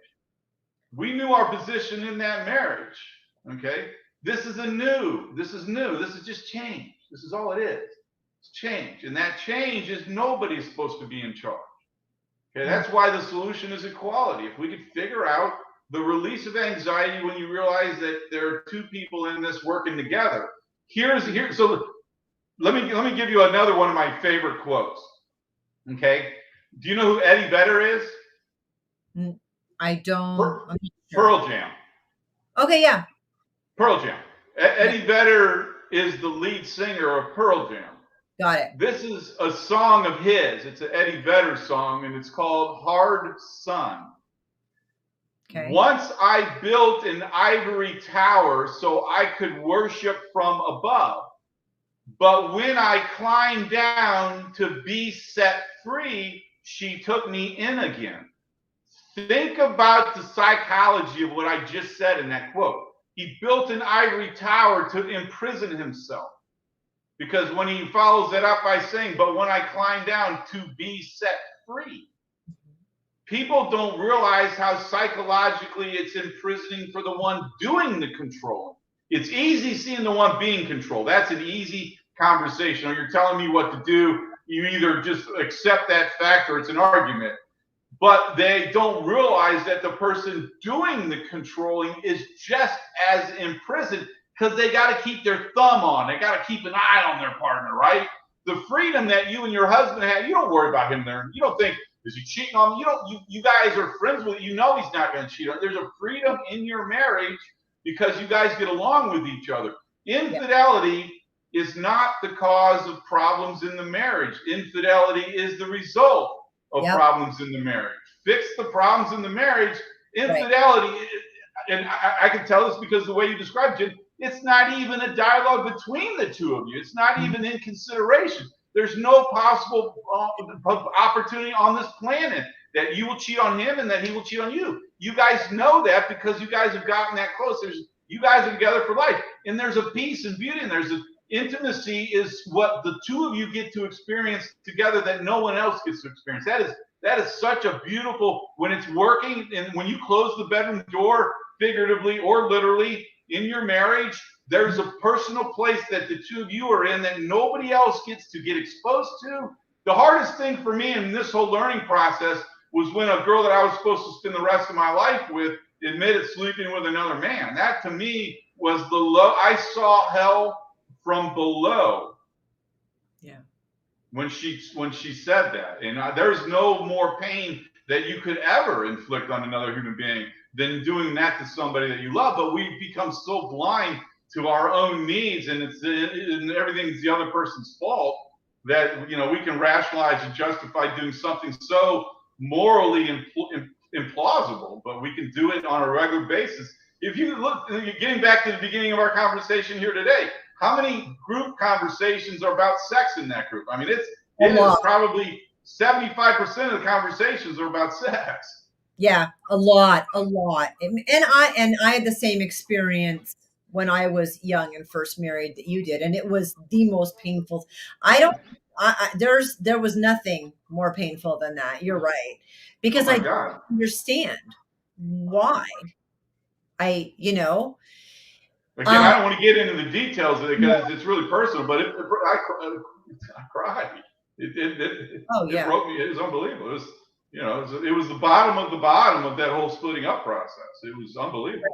We knew our position in that marriage. Okay? This is new. This is just change. This is all it is. It's change. And that change is nobody's supposed to be in charge. Okay, that's why the solution is equality. If we could figure out the release of anxiety when you realize that there are two people in this working together. So let me give you another one of my favorite quotes. Okay, do you know who Eddie Vedder is? I don't. I'm not sure. Pearl Jam. Okay, yeah. Pearl Jam. Eddie Vedder is the lead singer of Pearl Jam. Got it. This is a song of his. It's an Eddie Vedder song, and it's called Hard Sun. Okay. Once I built an ivory tower so I could worship from above. But when I climbed down to be set free, she took me in again. Think about the psychology of what I just said in that quote. He built an ivory tower to imprison himself. Because when he follows it up by saying, but when I climb down to be set free, people don't realize how psychologically it's imprisoning for the one doing the controlling. It's easy seeing the one being controlled. That's an easy conversation. Or you're telling me what to do. You either just accept that fact or it's an argument. But they don't realize that the person doing the controlling is just as imprisoned because they got to keep their thumb on. They got to keep an eye on their partner, right? The freedom that you and your husband have, you don't worry about him there. You don't think, is he cheating on me? You guys are friends with it. You know he's not going to cheat on you. There's a freedom in your marriage because you guys get along with each other. Infidelity is not the cause of problems in the marriage. Infidelity is the result of problems in the marriage. Fix the problems in the marriage. Infidelity, and I can tell this because the way you described it, it's not even a dialogue between the two of you. It's not even in consideration. There's no possible opportunity on this planet that you will cheat on him and that he will cheat on you. You guys know that because you guys have gotten that close. You guys are together for life. And there's a peace and beauty, and there's a intimacy is what the two of you get to experience together that no one else gets to experience. That is such a beautiful, when it's working, and when you close the bedroom door, figuratively or literally, in your marriage, there's a personal place that the two of you are in that nobody else gets to get exposed to. The hardest thing for me in this whole learning process was when a girl that I was supposed to spend the rest of my life with admitted sleeping with another man. That to me was the low. I saw hell from below. Yeah. When she said that, and there's no more pain that you could ever inflict on another human being than doing that to somebody that you love. But we become so blind to our own needs, and and everything's the other person's fault that we can rationalize and justify doing something so morally implausible. But we can do it on a regular basis. If you look, getting back to the beginning of our conversation here today, how many group conversations are about sex in that group? I mean, it is probably 75% of the conversations are about sex. Yeah, a lot. And I had the same experience when I was young and first married that you did, and it was the most painful. There was nothing more painful than that. You're right, because I don't understand why. Again, I don't want to get into the details of it because it's really personal, but I cried. It broke me. It was unbelievable. It was, it was the bottom of the bottom of that whole splitting up process. It was unbelievable.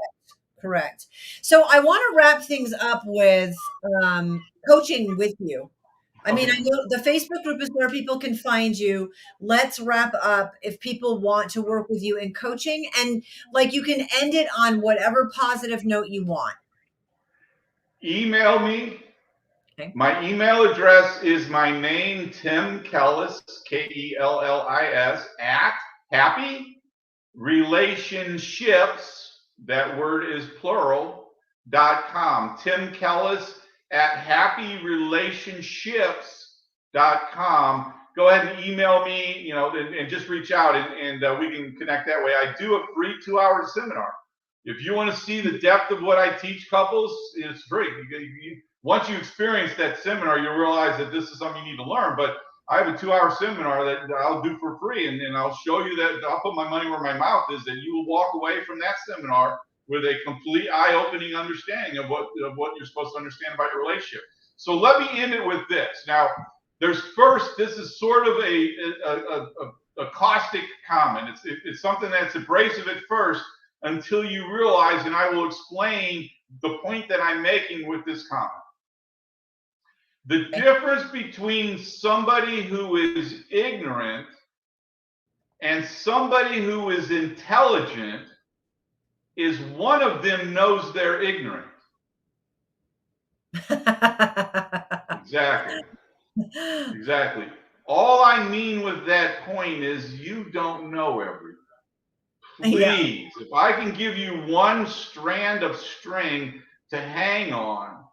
Correct. So I want to wrap things up with coaching with you. I mean, I know the Facebook group is where people can find you. Let's wrap up if people want to work with you in coaching, and you can end it on whatever positive note you want. Email me. Okay. My email address is my name, Tim Kellis, Kellis, at happyrelationships, that word is plural, .com. Tim Kellis at happyrelationships.com. Go ahead and email me, and just reach out and we can connect that way. I do a free 2-hour seminar. If you want to see the depth of what I teach couples, it's free. Once you experience that seminar, you'll realize that this is something you need to learn. But I have a 2-hour seminar that I'll do for free, and I'll show you that I'll put my money where my mouth is, that you will walk away from that seminar with a complete eye-opening understanding of what you're supposed to understand about your relationship. So let me end it with this. Now, this is sort of a a caustic comment. It's something that's abrasive at first until you realize, and I will explain the point that I'm making with this comment. The difference between somebody who is ignorant and somebody who is intelligent is one of them knows they're ignorant. Exactly. Exactly. All I mean with that point is you don't know everything. Please, if I can give you one strand of string to hang on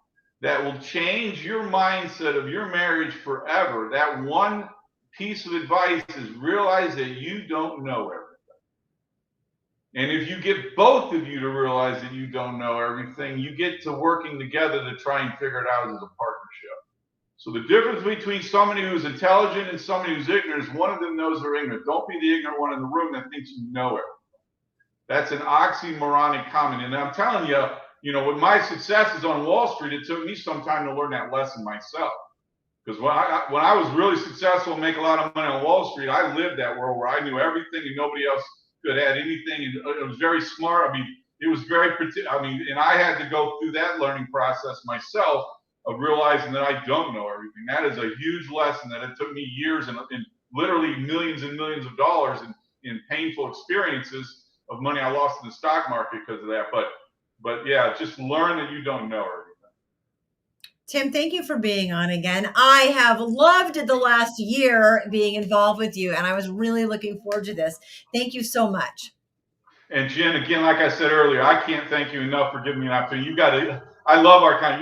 that will change your mindset of your marriage forever, that one piece of advice is realize that you don't know everything. And if you get both of you to realize that you don't know everything, you get to working together to try and figure it out as a partnership. So the difference between somebody who's intelligent and somebody who's ignorant is one of them knows they're ignorant. Don't be the ignorant one in the room that thinks you know everything. That's an oxymoronic comment. And I'm telling you, with my successes on Wall Street, it took me some time to learn that lesson myself. Because when I was really successful and make a lot of money on Wall Street, I lived that world where I knew everything and nobody else could add anything. And it was very smart. It was and I had to go through that learning process myself of realizing that I don't know everything. That is a huge lesson that it took me years and literally millions and millions of dollars in painful experiences of money I lost in the stock market because of that. But yeah, just learn that you don't know everything. Tim, thank you for being on again. I have loved the last year being involved with you, and I was really looking forward to this. Thank you so much. And Jen, again, like I said earlier, I can't thank you enough for giving me an opportunity. I love our kind.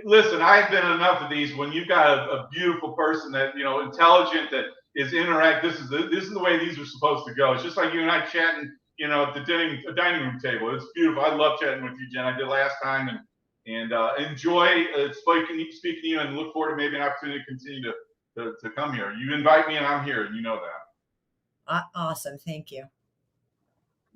Listen, I've been in enough of these when you've got a beautiful person that, intelligent, that is interact. This is the way these are supposed to go. It's just like you and I chatting, at the dining room table. It's beautiful. I love chatting with you, Jen. I did last time, and enjoy speaking to you, and look forward to maybe an opportunity to continue to come here. You invite me, and I'm here, and you know that. Awesome. Thank you.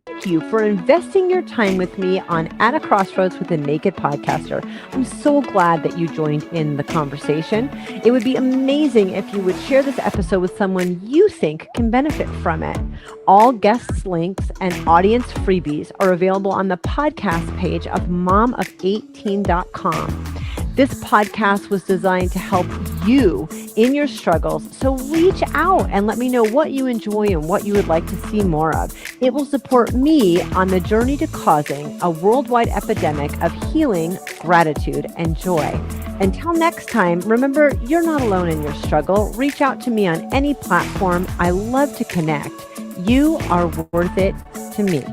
Thank you for investing your time with me on At a Crossroads with a Naked Podcaster. I'm so glad that you joined in the conversation. It would be amazing if you would share this episode with someone you think can benefit from it. All guests' links and audience freebies are available on the podcast page of momof18.com. This podcast was designed to help you in your struggles, so reach out and let me know what you enjoy and what you would like to see more of. It will support me on the journey to causing a worldwide epidemic of healing, gratitude, and joy. Until next time, remember, you're not alone in your struggle. Reach out to me on any platform. I love to connect. You are worth it to me.